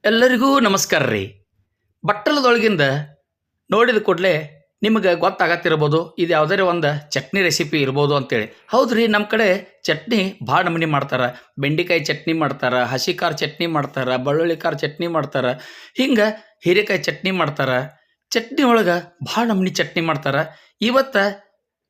ಎಲ್ಲರಿಗೂ ನಮಸ್ಕಾರ ರೀ. ಬಟ್ಟಲದೊಳಗಿಂದ ನೋಡಿದ ಕೂಡಲೇ ನಿಮಗೆ ಗೊತ್ತಾಗತ್ತಿರ್ಬೋದು ಇದು ಯಾವುದೇ ಒಂದು ಚಟ್ನಿ ರೆಸಿಪಿ ಇರ್ಬೋದು ಅಂತೇಳಿ. ಹೌದು ರೀ, ನಮ್ಮ ಕಡೆ ಚಟ್ನಿ ಭಾಳ ನಮೂನಿ ಮಾಡ್ತಾರೆ. ಬೆಂಡೆಕಾಯಿ ಚಟ್ನಿ ಮಾಡ್ತಾರೆ, ಹಸಿ ಖಾರ ಚಟ್ನಿ ಮಾಡ್ತಾರೆ, ಬೆಳ್ಳುಳ್ಳಿ ಖಾರ ಚಟ್ನಿ ಮಾಡ್ತಾರೆ, ಹಿಂಗೆ ಹೀರೆಕಾಯಿ ಚಟ್ನಿ ಮಾಡ್ತಾರೆ. ಚಟ್ನಿ ಒಳಗೆ ಭಾಳ ನಮೂನಿ ಚಟ್ನಿ ಮಾಡ್ತಾರೆ. ಇವತ್ತು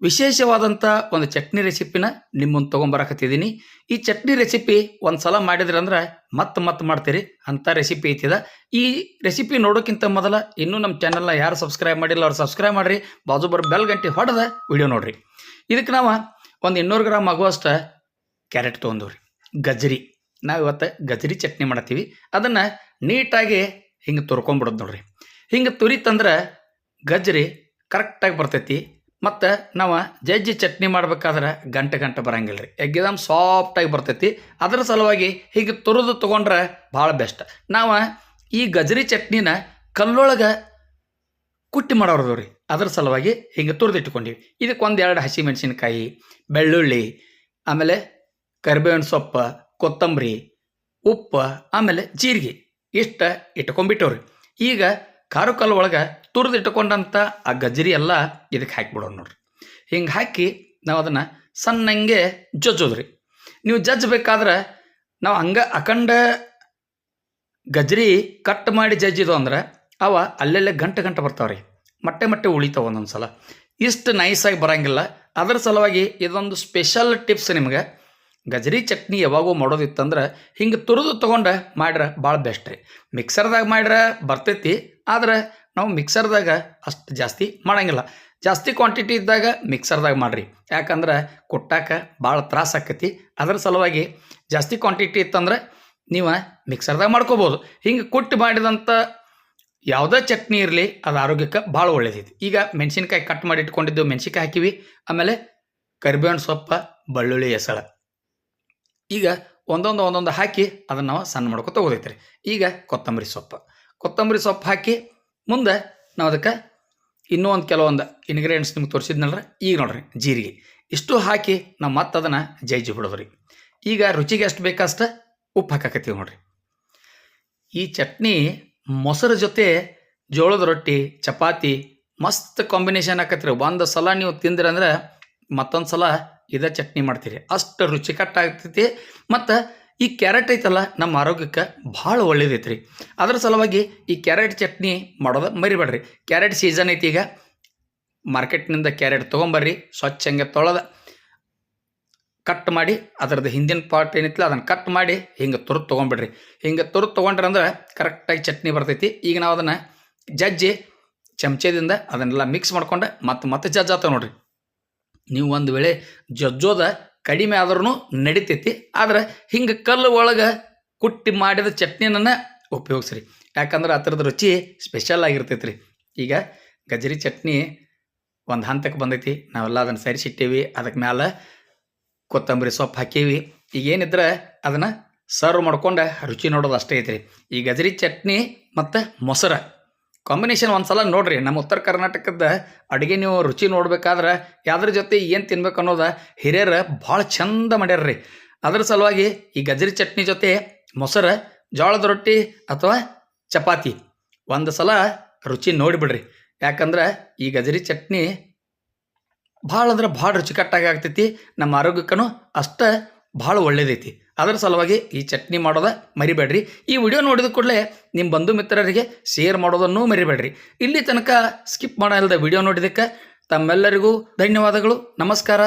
ವಿಶೇಷವಾದಂಥ ಒಂದು ಚಟ್ನಿ ರೆಸಿಪಿನ ನಿಮ್ಮ ಮುಂದೆ ತೊಗೊಂಬರಕತ್ತಿದ್ದೀನಿ. ಈ ಚಟ್ನಿ ರೆಸಿಪಿ ಒಂದು ಸಲ ಮಾಡಿದ್ರಿ ಅಂದ್ರೆ ಮತ್ತೆ ಮಾಡ್ತೀರಿ ಅಂಥ ರೆಸಿಪಿ ಐತಿದ. ಈ ರೆಸಿಪಿ ನೋಡೋಕ್ಕಿಂತ ಮೊದಲ ಇನ್ನೂ ನಮ್ಮ ಚಾನಲ್ನ ಯಾರು ಸಬ್ಸ್ಕ್ರೈಬ್ ಮಾಡಿಲ್ಲ ಅವ್ರು ಸಬ್ಸ್ಕ್ರೈಬ್ ಮಾಡಿರಿ, ಬಾಜು ಬರೋ ಬೆಲ್ ಗಂಟೆ ಹೊಡೆದ ವಿಡಿಯೋ ನೋಡಿರಿ. ಇದಕ್ಕೆ ನಾವು ಒಂದು 200 ಗ್ರಾಮ್ ಆಗುವಷ್ಟು ಕ್ಯಾರೆಟ್ ತೊಗೊಂಡಿವ್ರಿ. ಗಜ್ರಿ, ನಾವು ಇವತ್ತು ಗಜ್ರಿ ಚಟ್ನಿ ಮಾಡತ್ತೀವಿ. ಅದನ್ನು ನೀಟಾಗಿ ಹಿಂಗೆ ತುರ್ಕೊಂಬಿಡೋದು ನೋಡ್ರಿ. ಹಿಂಗೆ ತುರಿತಂದ್ರೆ ಗಜ್ರಿ ಕರೆಕ್ಟಾಗಿ ಬರ್ತೈತಿ. ಮತ್ತು ನಾವು ಜಜ್ಜಿ ಚಟ್ನಿ ಮಾಡ್ಬೇಕಾದ್ರೆ ಗಂಟೆ ಬರಂಗಿಲ್ಲ ರೀ, ಎಕ್ದಮ್ ಸಾಫ್ಟಾಗಿ ಬರ್ತೈತಿ. ಅದರ ಸಲುವಾಗಿ ಹೀಗೆ ತುರಿದು ತೊಗೊಂಡ್ರೆ ಭಾಳ ಬೆಸ್ಟ್. ನಾವು ಈ ಗಜ್ರಿ ಚಟ್ನಿನ ಕಲ್ಲೊಳಗೆ ಕುಟ್ಟಿ ಮಾಡೋದು ರೀ, ಅದರ ಸಲುವಾಗಿ ಹಿಂಗೆ ತುರಿದಿಟ್ಕೊಂಡಿವಿ. ಇದಕ್ಕೆ 1-2 ಹಸಿಮೆಣಸಿನ್ಕಾಯಿ, ಬೆಳ್ಳುಳ್ಳಿ, ಆಮೇಲೆ ಕರಿಬೇವಿನ ಸೊಪ್ಪು, ಕೊತ್ತಂಬರಿ, ಉಪ್ಪು, ಆಮೇಲೆ ಜೀರಿಗೆ ಇಷ್ಟು ಇಟ್ಕೊಂಡ್ಬಿಟ್ಟವ್ರಿ. ಈಗ ಖಾರ ಕಲ್ಲು ಒಳಗೆ ತುರಿದಿಟ್ಕೊಂಡಂಥ ಆ ಗಜ್ರಿ ಎಲ್ಲ ಇದಕ್ಕೆ ಹಾಕಿಬಿಡೋಣ ನೋಡ್ರಿ. ಹಿಂಗೆ ಹಾಕಿ ನಾವು ಅದನ್ನು ಸಣ್ಣಂಗೆ ಜಜ್ಜೋದ್ರಿ. ನೀವು ಜಜ್ಜಬೇಕಾದ್ರೆ ನಾವು ಹಂಗೆ ಅಖಂಡ ಗಜ್ರಿ ಕಟ್ ಮಾಡಿ ಜಜ್ಜಿದು ಅಂದ್ರೆ ಅವ ಅಲ್ಲೆಲ್ಲೇ ಗಂಟೆ ಬರ್ತಾವೆ ರೀ, ಮೊಟ್ಟೆ ಉಳಿತಾವೆ ಒಂದೊಂದು ಸಲ. ಇಷ್ಟು ನೈಸಾಗಿ ಬರೋಂಗಿಲ್ಲ. ಅದರ ಸಲುವಾಗಿ ಇದೊಂದು ಸ್ಪೆಷಲ್ ಟಿಪ್ಸ್ ನಿಮ್ಗೆ. ಗಜ್ರಿ ಚಟ್ನಿ ಯಾವಾಗೂ ಮಾಡೋದಿತ್ತಂದ್ರೆ ಹಿಂಗೆ ತುರಿದು ತೊಗೊಂಡು ಮಾಡ್ರೆ ಭಾಳ ಬೆಸ್ಟ್ ರೀ. ಮಿಕ್ಸರ್ದಾಗ ಮಾಡ್ರೆ ಬರ್ತೈತಿ, ಆದ್ರೆ ನಾವು ಮಿಕ್ಸರ್ದಾಗ ಅಷ್ಟು ಜಾಸ್ತಿ ಮಾಡೋಂಗಿಲ್ಲ. ಜಾಸ್ತಿ ಕ್ವಾಂಟಿಟಿ ಇದ್ದಾಗ ಮಿಕ್ಸರ್ದಾಗ ಮಾಡಿರಿ, ಯಾಕಂದ್ರೆ ಕುಟ್ಟಾಕ ಭಾಳ ತ್ರಾಸ ಆಕೈತಿ. ಅದರ ಸಲುವಾಗಿ ಜಾಸ್ತಿ ಕ್ವಾಂಟಿಟಿ ಇತ್ತಂದ್ರೆ ನೀವು ಮಿಕ್ಸರ್ದಾಗ ಮಾಡ್ಕೋಬೋದು. ಹಿಂಗೆ ಕುಟ್ಟಿ ಮಾಡಿದಂಥ ಯಾವುದೇ ಚಟ್ನಿ ಇರಲಿ ಅದು ಆರೋಗ್ಯಕ್ಕೆ ಭಾಳ ಒಳ್ಳೇದೈತಿ. ಈಗ ಮೆಣಸಿನ್ಕಾಯಿ ಕಟ್ ಮಾಡಿ ಇಟ್ಕೊಂಡಿದ್ದೆವು, ಮೆಣಸಿನ್ಕಾಯಿ ಹಾಕಿವಿ. ಆಮೇಲೆ ಕರಿಬೇವಿನ ಸೊಪ್ಪು, ಬೆಳ್ಳುಳ್ಳಿ, ಹೆಸಳು, ಈಗ ಒಂದೊಂದು ಹಾಕಿ ಅದನ್ನು ನಾವು ಸಣ್ಣ ಮಾಡ್ಕೊ ತೊಗೋದೈತೆ ರೀ. ಈಗ ಕೊತ್ತಂಬರಿ ಸೊಪ್ಪು ಹಾಕಿ ಮುಂದೆ ನಾವು ಅದಕ್ಕೆ ಇನ್ನೂ ಕೆಲವೊಂದು ಇಂಗ್ರೀಡಿಯೆಂಟ್ಸ್ ನಿಮ್ಗೆ ತೋರಿಸಿದ್ನಲ್ರಿ. ಈಗ ನೋಡ್ರಿ, ಜೀರಿಗೆ ಇಷ್ಟು ಹಾಕಿ ನಾವು ಮತ್ತೆ ಅದನ್ನು ಜಜ್ಜಿ ಬಿಡೋದು ರೀ. ಈಗ ರುಚಿಗೆ ಎಷ್ಟು ಬೇಕಷ್ಟು ಉಪ್ಪು ಹಾಕಕತ್ತೀವಿ ನೋಡ್ರಿ. ಈ ಚಟ್ನಿ ಮೊಸರು ಜೊತೆ ಜೋಳದ ರೊಟ್ಟಿ, ಚಪಾತಿ ಮಸ್ತ್ ಕಾಂಬಿನೇಷನ್ ಆಕತ್ರಿ. ಒಂದು ಸಲ ನೀವು ತಿಂದ್ರಂದ್ರೆ ಮತ್ತೊಂದು ಸಲ ಇದೇ ಚಟ್ನಿ ಮಾಡ್ತೀರಿ, ಅಷ್ಟು ರುಚಿಕಟ್ಟಾಗ್ತೈತಿ. ಮತ್ತು ಈ ಕ್ಯಾರೆಟ್ ಐತಲ್ಲ ನಮ್ಮ ಆರೋಗ್ಯಕ್ಕೆ ಭಾಳ ಒಳ್ಳೇದೈತಿ ರೀ. ಅದರ ಸಲುವಾಗಿ ಈ ಕ್ಯಾರೆಟ್ ಚಟ್ನಿ ಮಾಡೋದು ಮರಿಬೇಡ್ರಿ. ಕ್ಯಾರೆಟ್ ಸೀಸನ್ ಐತಿ. ಈಗ ಮಾರ್ಕೆಟ್ನಿಂದ ಕ್ಯಾರೆಟ್ ತೊಗೊಂಬರ್ರಿ, ಸ್ವಚ್ಛಂಗೆ ತೊಳೆದ ಕಟ್ ಮಾಡಿ ಅದರದ್ದು ಹಿಂದಿನ ಪಾರ್ಟ್ ಏನಿತ್ತಲ್ಲ ಅದನ್ನು ಕಟ್ ಮಾಡಿ ಹಿಂಗೆ ತುರಿದು ತೊಗೊಂಬಿಡ್ರಿ. ಹಿಂಗೆ ತುರಿದು ತೊಗೊಂಡ್ರೆ ಅಂದ್ರೆ ಕರೆಕ್ಟಾಗಿ ಚಟ್ನಿ ಬರ್ತೈತಿ. ಈಗ ನಾವು ಅದನ್ನು ಜಜ್ಜಿ ಚಮಚದಿಂದ ಅದನ್ನೆಲ್ಲ ಮಿಕ್ಸ್ ಮಾಡ್ಕೊಂಡು ಮತ್ತೆ ಜಜ್ಜಾತವ ನೋಡ್ರಿ. ನೀವು ಒಂದು ವೇಳೆ ಜಜ್ಜೋದ ಕಡಿಮೆ ಆದ್ರೂ ನಡಿತೈತಿ, ಆದ್ರೆ ಹಿಂಗೆ ಕಲ್ಲು ಒಳಗೆ ಕುಟ್ಟಿ ಮಾಡಿದ ಚಟ್ನಿನ ಉಪಯೋಗಿಸ್ರಿ, ಯಾಕಂದ್ರೆ ಆ ಥರದ ರುಚಿ ಸ್ಪೆಷಲ್ ಆಗಿರ್ತೈತಿ ರೀ. ಈಗ ಗಜ್ರಿ ಚಟ್ನಿ ಒಂದು ಹಂತಕ್ಕೆ ಬಂದೈತಿ, ನಾವೆಲ್ಲ ಅದನ್ನು ಸರಿಸಿಟ್ಟೀವಿ. ಅದಕ್ಕೆ ಮ್ಯಾಲೆ ಕೊತ್ತಂಬರಿ ಸೊಪ್ಪು ಹಾಕೀವಿ. ಈಗ ಏನಿದ್ರೆ ಅದನ್ನು ಸರ್ವ್ ಮಾಡ್ಕೊಂಡು ರುಚಿ ನೋಡೋದು ಅಷ್ಟೇ ಐತ್ರಿ. ಈ ಗಜ್ರಿ ಚಟ್ನಿ ಮತ್ತು ಮೊಸರು ಕಾಂಬಿನೇಷನ್ ಒಂದು ಸಲ ನೋಡಿರಿ. ನಮ್ಮ ಉತ್ತರ ಕರ್ನಾಟಕದ ಅಡುಗೆ ನೀವು ರುಚಿ ನೋಡ್ಬೇಕಾದ್ರೆ ಯಾವ್ದ್ರ ಜೊತೆ ಏನು ತಿನ್ಬೇಕು ಅನ್ನೋದು ಹಿರಿಯರು ಭಾಳ ಚಂದ ಮಾಡ್ಯಾರ್ರಿ. ಅದ್ರ ಸಲುವಾಗಿ ಈ ಗಜ್ರಿ ಚಟ್ನಿ ಜೊತೆ ಮೊಸರು, ಜೋಳದ ರೊಟ್ಟಿ ಅಥವಾ ಚಪಾತಿ ಒಂದು ಸಲ ರುಚಿ ನೋಡಿಬಿಡ್ರಿ. ಯಾಕಂದ್ರೆ ಈ ಗಜ್ರಿ ಚಟ್ನಿ ಭಾಳ ಅಂದ್ರೆ ಭಾಳ ರುಚಿಕಟ್ಟಾಗಿ ಆಗ್ತೈತಿ. ನಮ್ಮ ಆರೋಗ್ಯಕ್ಕೂ ಅಷ್ಟೇ ಭಾಳ ಒಳ್ಳೇದೈತಿ. ಅದರ ಸಲುವಾಗಿ ಈ ಚಟ್ನಿ ಮಾಡೋದ ಮರಿಬೇಡ್ರಿ. ಈ ವಿಡಿಯೋ ನೋಡಿದ ಕೂಡಲೇ ನಿಮ್ಮ ಬಂಧು ಮಿತ್ರರಿಗೆ ಶೇರ್ ಮಾಡೋದನ್ನು ಮರಿಬೇಡ್ರಿ. ಇಲ್ಲಿ ತನಕ ಸ್ಕಿಪ್ ಮಾಡಲ್ದ ವಿಡಿಯೋ ನೋಡಿದ್ದಕ್ಕೆ ತಮ್ಮೆಲ್ಲರಿಗೂ ಧನ್ಯವಾದಗಳು. ನಮಸ್ಕಾರ.